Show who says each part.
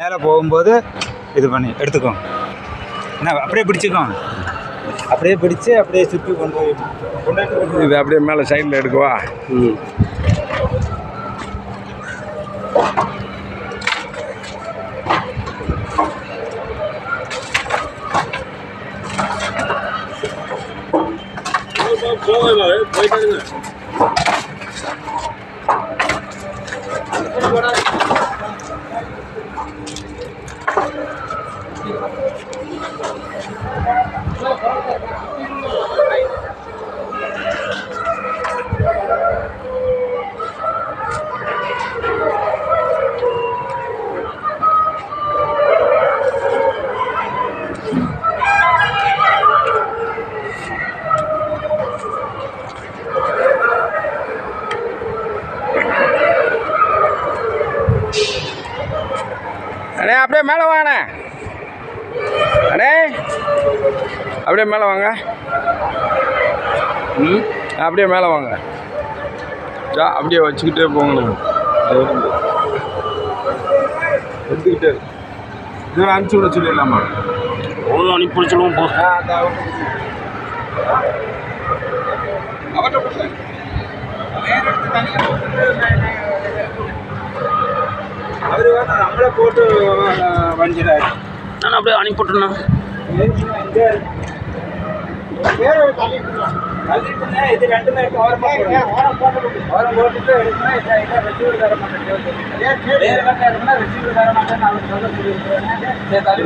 Speaker 1: மேலே போகும்போது இது பண்ணி எடுத்துக்கோங்க. என்ன அப்படியே பிடிச்சிக்கோங்க. அப்படியே பிடிச்சி அப்படியே சுற்றி கொண்டு
Speaker 2: இது அப்படியே மேலே சைடில் எடுக்கவா? போயிட்டாங்க. அண்ணே அப்படியே மேலே வாங்கண்ணே. அண்ணே அப்படியே மேலே வாங்க. அப்படியே மேலே வாங்க. அப்படியே வச்சுக்கிட்டே போங்கண்ணே. எடுத்துக்கிட்டே இதில் அனுப்பிச்சி விட சொல்லிடலாமா? அவ்வளோ அனுப்பி சொல்லுவோம் போ.
Speaker 1: அவர் வந்து நம்மளை போட்டு வஞ்சிடாரு.
Speaker 3: நான் அப்படியே அனுப்பிவிட்டுண்ணா.
Speaker 1: தள்ளிட்டுனா இது ரெண்டுமே ஓரம் போட்டுட்டு எடுக்கணும். ரெசீவர் தர மாட்டேன். வேறு பக்கம் இருக்குன்னா ரெசீவர் தர மாட்டேன்னு அவங்க சொல்ல சொல்லியிருக்கேன். தள்ளி